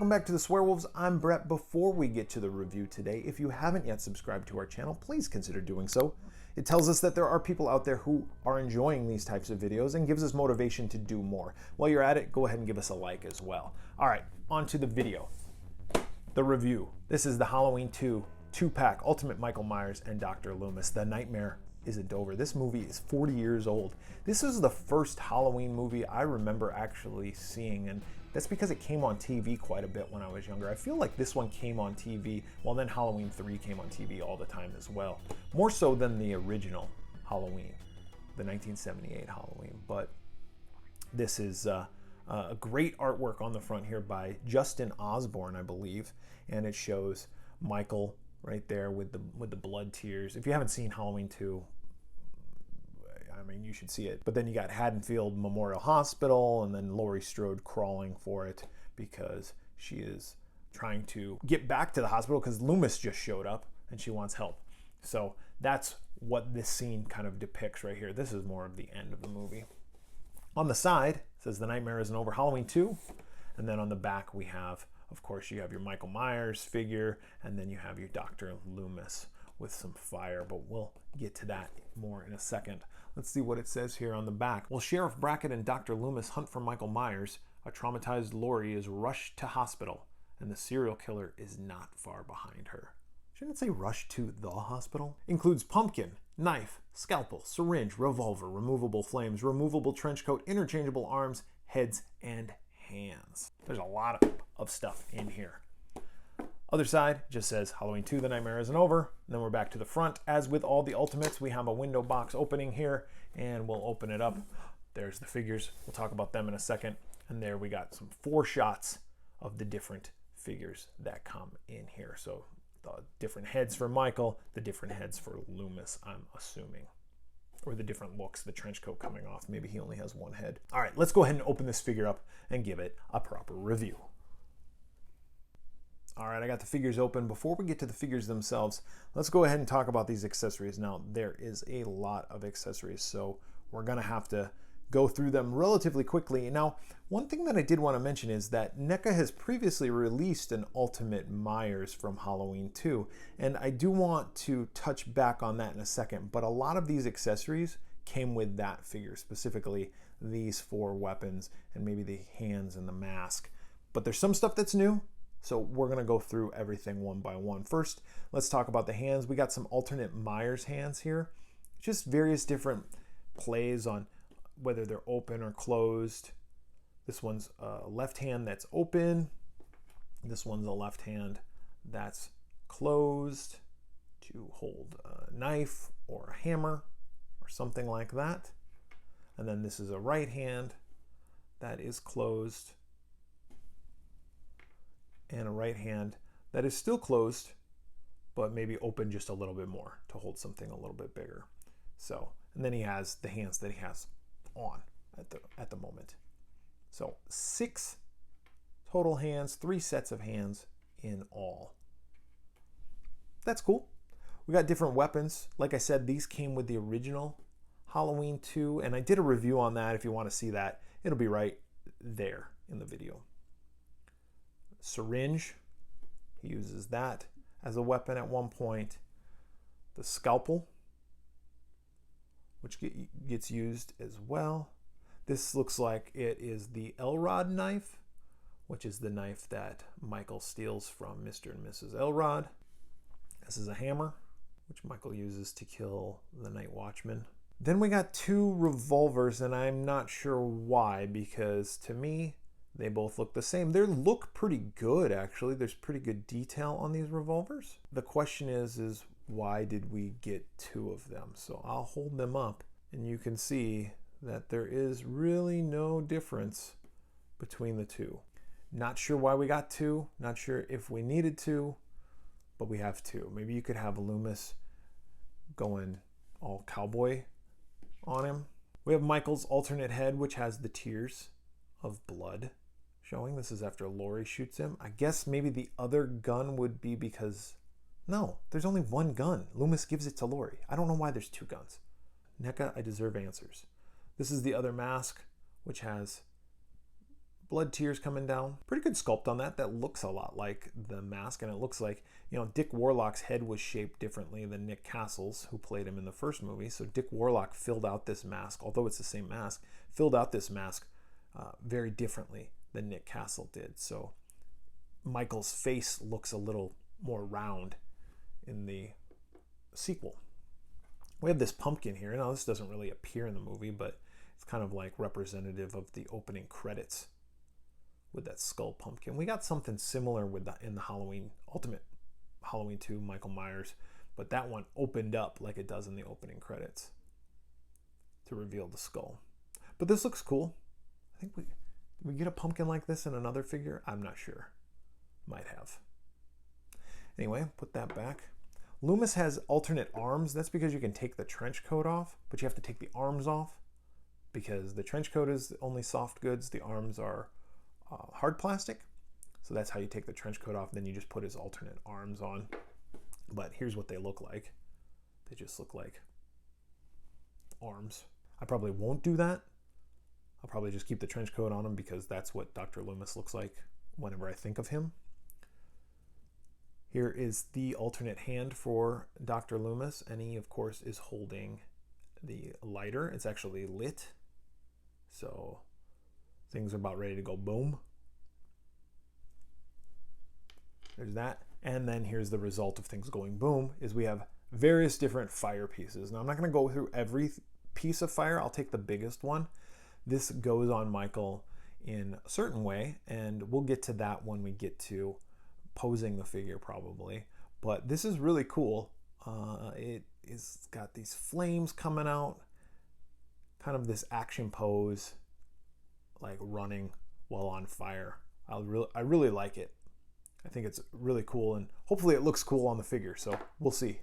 Welcome back to the Swearwolves. I'm Bret. Before we get to the review today, if you haven't yet subscribed to our channel, please consider doing so. It tells us that there are people out there who are enjoying these types of videos and gives us motivation to do more. While you're at it, go ahead and give us a like as well. All right, on to the video. The review. This is the Halloween II 2-pack Ultimate Michael Myers and Dr. Loomis. The nightmare isn't over. This movie is 40 years old. This is the first Halloween movie I remember actually seeing, and that's because it came on TV quite a bit when I was younger. I feel like this one came on TV, well then Halloween 3 came on TV all the time as well. More so than the original Halloween, the 1978 Halloween. But this is a great artwork on the front here by Justin Osborne, I believe, and it shows Michael right there with the blood tears. If you haven't seen Halloween 2, I mean, you should see it. But then you got Haddonfield Memorial Hospital, and then Laurie Strode crawling for it because she is trying to get back to the hospital because Loomis just showed up and she wants help. So that's what this scene kind of depicts right here. This is more of the end of the movie. On the side, it says the nightmare isn't over, Halloween 2. And then on the back we have, of course, you have your Michael Myers figure, and then you have your Dr. Loomis with some fire, but we'll get to that more in a second. Let's see what it says here on the back. Well, Sheriff Brackett and Dr. Loomis hunt for Michael Myers. A traumatized Laurie is rushed to hospital, and the serial killer is not far behind her. Shouldn't it say rushed to the hospital? Includes pumpkin, knife, scalpel, syringe, revolver, removable flames, removable trench coat, interchangeable arms, heads, and hands. There's a lot of stuff in here. Other side just says Halloween 2, the nightmare isn't over. And then we're back to the front. As with all the Ultimates, we have a window box opening here, and we'll open it up. There's the figures. We'll talk about them in a second. And there we got some 4 shots of the different figures that come in here. So the different heads for Michael, the different heads for Loomis, I'm assuming. Or the different looks, the trench coat coming off. Maybe he only has one head. All right, let's go ahead and open this figure up and give it a proper review. All right, I got the figures open. Before we get to the figures themselves, let's go ahead and talk about these accessories. Now, there is a lot of accessories, so we're gonna have to go through them relatively quickly. Now, one thing that I did want to mention is that NECA has previously released an Ultimate Myers from Halloween 2, and I do want to touch back on that in a second, but a lot of these accessories came with that figure, specifically these 4 weapons and maybe the hands and the mask. But there's some stuff that's new, so we're gonna go through everything one by one. First, let's talk about the hands. We got some alternate Myers hands here, just various different plays on whether they're open or closed. This one's a left hand that's open. This one's a left hand that's closed to hold a knife or a hammer or something like that. And then this is a right hand that is closed, and a right hand that is still closed, but maybe open just a little bit more to hold something a little bit bigger. So, and then he has the hands that he has on at the moment. So 6 total hands, 3 sets of hands in all. That's cool. We got different weapons. Like I said, these came with the original Halloween 2, and I did a review on that. If you want to see that, it'll be right there in the video. Syringe, he uses that as a weapon at one point. The scalpel, which gets used as well. This looks like it is the Elrod knife, which is the knife that Michael steals from Mr. and Mrs. Elrod. This is a hammer, which Michael uses to kill the night watchman. Then we got 2 revolvers, and I'm not sure why, because to me, they both look the same. They look pretty good, actually. There's pretty good detail on these revolvers. The question is why did we get 2 of them? So I'll hold them up, and you can see that there is really no difference between the 2. Not sure why we got 2. Not sure if we needed to, but we have 2. Maybe you could have Loomis going all cowboy on him. We have Michael's alternate head, which has the tears of blood showing. This is after Laurie shoots him. I guess maybe the other gun would be because, no, there's only 1 gun. Loomis gives it to Laurie. I don't know why there's 2 guns. NECA, I deserve answers. This is the other mask, which has blood tears coming down. Pretty good sculpt on that. That looks a lot like the mask, and it looks like, you know, Dick Warlock's head was shaped differently than Nick Castle's, who played him in the first movie. So Dick Warlock filled out this mask, although it's the same mask, filled out this mask very differently than Nick Castle did. So Michael's face looks a little more round in the sequel. We have this pumpkin here. Now, this doesn't really appear in the movie, but it's kind of like representative of the opening credits with that skull pumpkin. We got something similar with in the Ultimate Halloween II, Michael Myers, but that one opened up like it does in the opening credits to reveal the skull. But this looks cool. I think did we get a pumpkin like this in another figure? I'm not sure. Might have. Anyway, put that back. Loomis has alternate arms. That's because you can take the trench coat off, but you have to take the arms off because the trench coat is only soft goods. The arms are hard plastic. So that's how you take the trench coat off. Then you just put his alternate arms on. But here's what they look like. They just look like arms. I probably won't do that. I'll probably just keep the trench coat on him because that's what Dr. Loomis looks like whenever I think of him. Here is the alternate hand for Dr. Loomis, and he, of course, is holding the lighter. It's actually lit, so things are about ready to go boom. There's that. And then here's the result of things going boom, is we have various different fire pieces. Now, I'm not going to go through every piece of fire. I'll take the biggest one. This goes on Michael in a certain way, and we'll get to that when we get to posing the figure probably. But this is really cool. It is got these flames coming out, kind of this action pose, like running while on fire. I really like it. I think it's really cool, and hopefully it looks cool on the figure, so we'll see.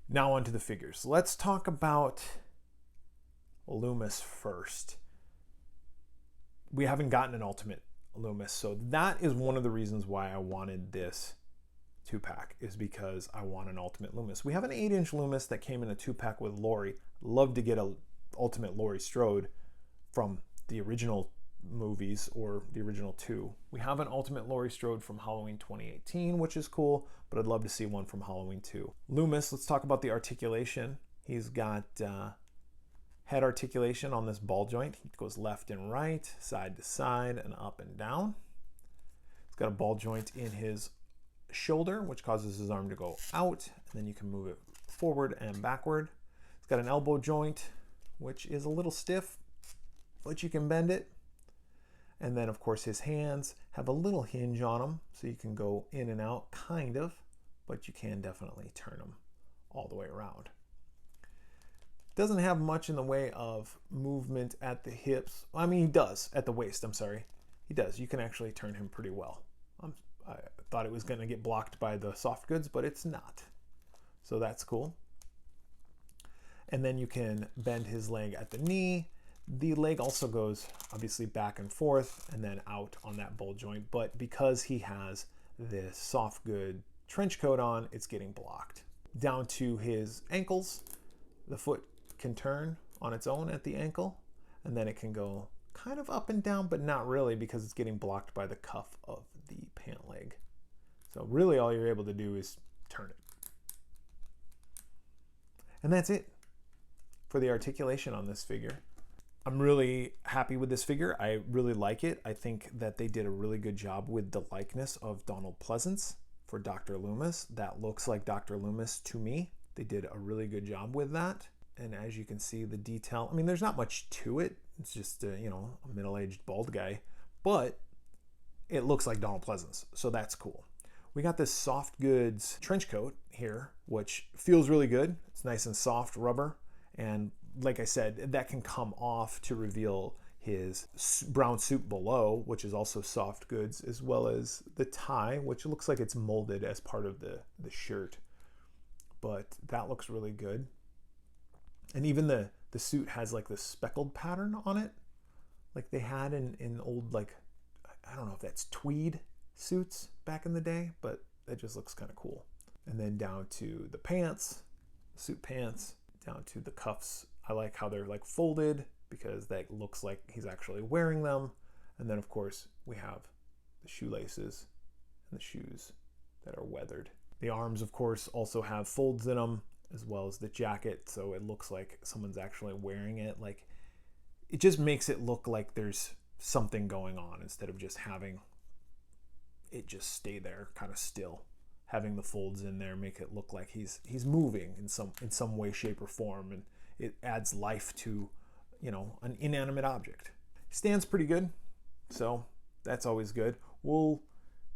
Now on to the figures. Let's talk about Loomis first. We haven't gotten an Ultimate Loomis, so that is one of the reasons why I wanted this 2-pack, is because I want an Ultimate Loomis. We have an 8-inch Loomis that came in a 2-pack with Laurie. Love to get a Ultimate Laurie Strode from the original movies or the original 2. We have an Ultimate Laurie Strode from Halloween 2018, which is cool, but I'd love to see one from Halloween 2. Loomis, let's talk about the articulation. He's got head articulation on this ball joint. He goes left and right, side to side, and up and down. He's got a ball joint in his shoulder, which causes his arm to go out, and then you can move it forward and backward. He's got an elbow joint, which is a little stiff, but you can bend it. And then, of course, his hands have a little hinge on them, so you can go in and out, kind of, but you can definitely turn them all the way around. Doesn't have much in the way of movement at the hips. I mean, he does at the waist. I'm sorry. He does. You can actually turn him pretty well. I thought it was going to get blocked by the soft goods, but it's not. So that's cool. And then you can bend his leg at the knee. The leg also goes obviously back and forth and then out on that ball joint. But because he has this soft good trench coat on, it's getting blocked. Down to his ankles, the foot can turn on its own at the ankle, and then it can go kind of up and down, but not really, because it's getting blocked by the cuff of the pant leg. So really all you're able to do is turn it. And that's it for the articulation on this figure. I'm really happy with this figure. I really like it. I think that they did a really good job with the likeness of Donald Pleasance for Dr. Loomis. That looks like Dr. Loomis to me. They did a really good job with that. And as you can see, the detail, I mean, there's not much to it. It's just, a middle-aged bald guy, but it looks like Donald Pleasance, so that's cool. We got this soft goods trench coat here, which feels really good. It's nice and soft rubber. And like I said, that can come off to reveal his brown suit below, which is also soft goods, as well as the tie, which looks like it's molded as part of the shirt. But that looks really good. And even the suit has like this speckled pattern on it, like they had in old, like, I don't know if that's tweed suits back in the day, but that just looks kind of cool. And then down to the pants, suit pants, down to the cuffs. I like how they're like folded because that looks like he's actually wearing them. And then, of course, we have the shoelaces and the shoes that are weathered. The arms, of course, also have folds in them, as well as the jacket, so it looks like someone's actually wearing it. Like, it just makes it look like there's something going on instead of just having it just stay there kind of still. Having the folds in there make it look like he's moving in some way, shape, or form, and it adds life to, you know, an inanimate object. Stands pretty good, so that's always good. We'll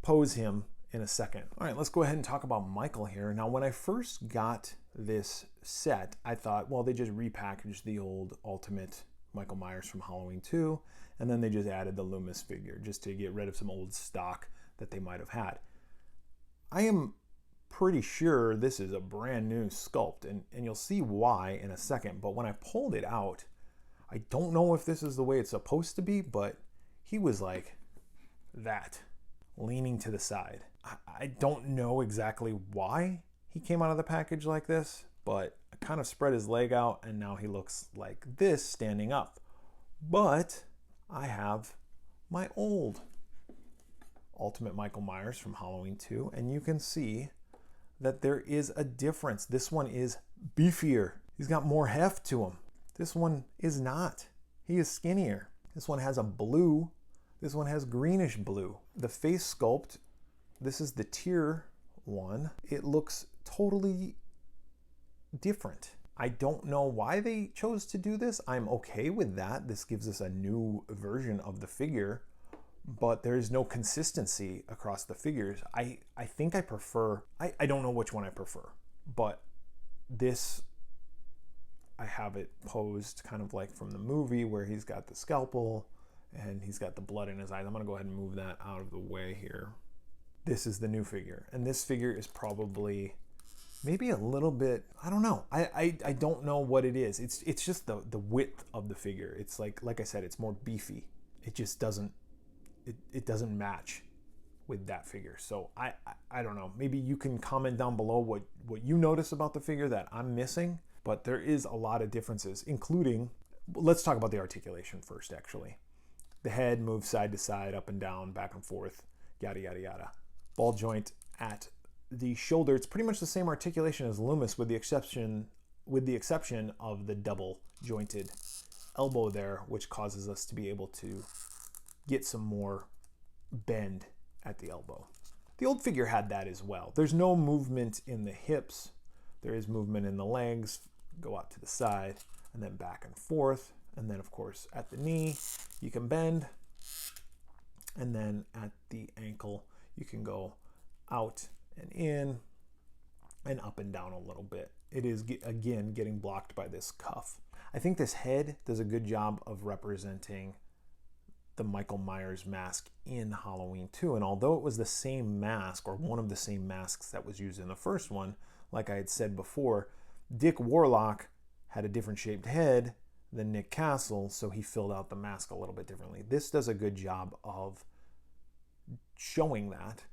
pose him in a second. All right, let's go ahead and talk about Michael here. Now, when I first got this set, I thought, well, they just repackaged the old Ultimate Michael Myers from Halloween 2, and then they just added the Loomis figure just to get rid of some old stock that they might have had. I am pretty sure this is a brand new sculpt, and you'll see why in a second, but when I pulled it out, I don't know if this is the way it's supposed to be, but he was like that, leaning to the side. I don't know exactly why he came out of the package like this, but I kind of spread his leg out, and now he looks like this standing up. But I have my old Ultimate Michael Myers from Halloween 2, and you can see that there is a difference. This one is beefier. He's got more heft to him. This one is not. He is skinnier. This one has a blue. This one has greenish blue. The face sculpt, this is the tier one. It looks totally different. I don't know why they chose to do this. I'm okay with that. This gives us a new version of the figure, but there's no consistency across the figures. I think I prefer, I don't know which one I prefer, but this, I have it posed kind of like from the movie where he's got the scalpel and he's got the blood in his eyes. I'm gonna go ahead and move that out of the way here. This is the new figure, and this figure is probably maybe a little bit, I don't know. I don't know what it is. It's just the width of the figure. It's like I said, it's more beefy. It just doesn't, it doesn't match with that figure. So I don't know. Maybe you can comment down below what you notice about the figure that I'm missing, but there is a lot of differences, including, let's talk about the articulation first, actually. The head moves side to side, up and down, back and forth, yada, yada, yada. Ball joint at the shoulder, it's pretty much the same articulation as Loomis with the exception of the double jointed elbow there, which causes us to be able to get some more bend at the elbow. The old figure had that as well. There's no movement in the hips. There is movement in the legs, go out to the side, and then back and forth. And then, of course, at the knee, you can bend. And then at the ankle, you can go out and in and up and down a little bit. It is, again, getting blocked by this cuff. I think this head does a good job of representing the Michael Myers mask in Halloween 2. And although it was the same mask, or one of the same masks that was used in the first one, like I had said before, Dick Warlock had a different shaped head than Nick Castle, so he filled out the mask a little bit differently. This does a good job of showing that,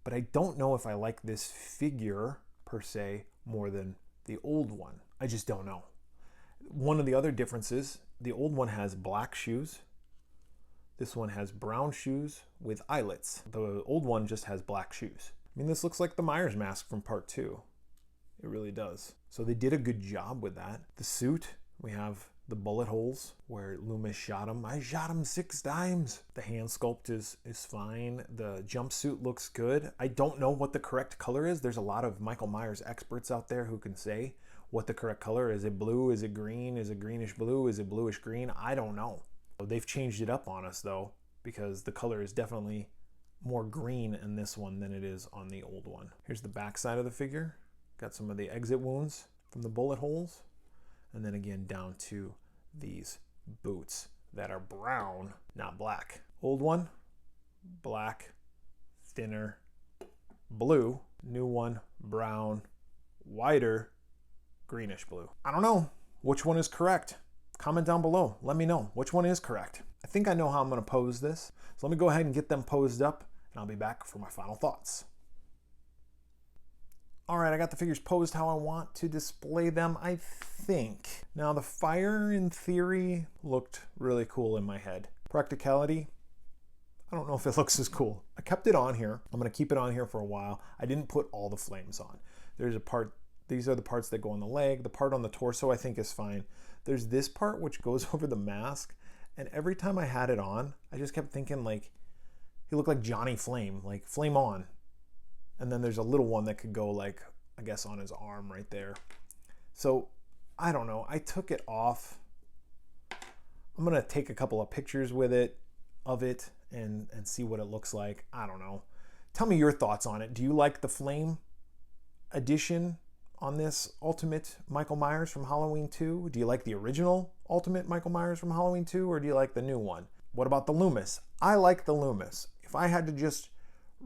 but I don't know if I like this figure per se more than the old one. I just don't know. One of the other differences, the old one has black shoes. This one has brown shoes with eyelets. The old one just has black shoes. I mean, this looks like the Myers mask from part 2. It really does. So they did a good job with that. The suit, we have the bullet holes where Loomis shot him. I shot him 6 times. The hand sculpt is fine. The jumpsuit looks good. I don't know what the correct color is. There's a lot of Michael Myers experts out there who can say what the correct color is. Is it blue? Is it green? Is it greenish blue? Is it bluish green? I don't know. They've changed it up on us though, because the color is definitely more green in this one than it is on the old one. Here's the back side of the figure. Got some of the exit wounds from the bullet holes. And then again down to these boots that are brown, not black. Old one, black, thinner, blue. New one, brown, whiter, greenish blue. I don't know which one is correct. Comment down below. Let me know which one is correct. I think I know how I'm going to pose this. So let me go ahead and get them posed up, and I'll be back for my final thoughts. All right, I got the figures posed how I want to display them, I think. Now, the fire, in theory, looked really cool in my head. Practicality, I don't know if it looks as cool. I kept it on here. I'm going to keep it on here for a while. I didn't put all the flames on. There's a part, these are the parts that go on the leg. The part on the torso I think is fine. There's this part which goes over the mask, and every time I had it on, I just kept thinking like, he looked like Johnny Flame, like Flame On. And then there's a little one that could go like, I guess on his arm right there. So I don't know, I took it off. I'm gonna take a couple of pictures with it, and see what it looks like. I don't know. Tell me your thoughts on it. Do you like the Flame edition on this Ultimate Michael Myers from Halloween 2? Do you like the original Ultimate Michael Myers from Halloween 2, or do you like the new one? What about the Loomis? I like the Loomis. If I had to just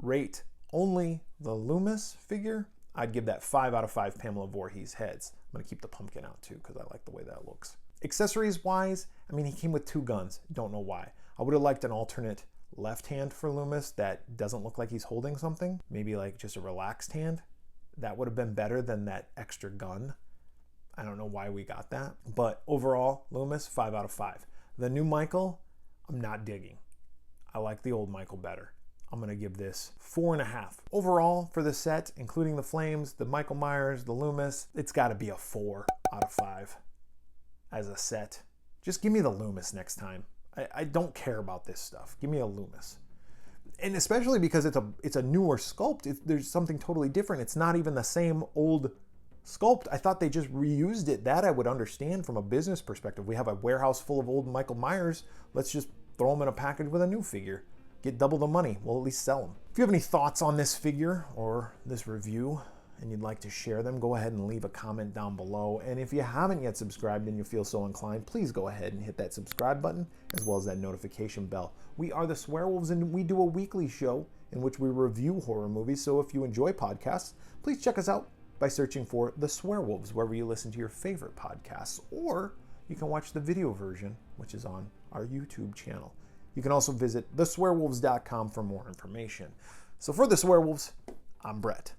rate only the Loomis figure, I'd give that 5 out of 5 Pamela Voorhees heads. I'm gonna keep the pumpkin out too because I like the way that looks. Accessories wise, I mean, he came with 2 guns. Don't know why. I would have liked an alternate left hand for Loomis that doesn't look like he's holding something. Maybe like just a relaxed hand. That would have been better than that extra gun. I don't know why we got that. But overall, Loomis, 5 out of 5. The new Michael, I'm not digging. I like the old Michael better. I'm gonna give this 4.5. Overall, for the set, including the flames, the Michael Myers, the Loomis, it's gotta be a 4 out of 5 as a set. Just give me the Loomis next time. I don't care about this stuff. Give me a Loomis. And especially because it's a newer sculpt. There's something totally different. It's not even the same old sculpt. I thought they just reused it. That I would understand from a business perspective. We have a warehouse full of old Michael Myers. Let's just throw them in a package with a new figure. Get double the money. We'll at least sell them. If you have any thoughts on this figure or this review and you'd like to share them, go ahead and leave a comment down below. And if you haven't yet subscribed and you feel so inclined, please go ahead and hit that subscribe button as well as that notification bell. We are the Swearwolves, and we do a weekly show in which we review horror movies. So if you enjoy podcasts, please check us out by searching for the Swearwolves wherever you listen to your favorite podcasts, or you can watch the video version, which is on our YouTube channel. You can also visit theswearwolves.com for more information. So for the Swearwolves, I'm Bret.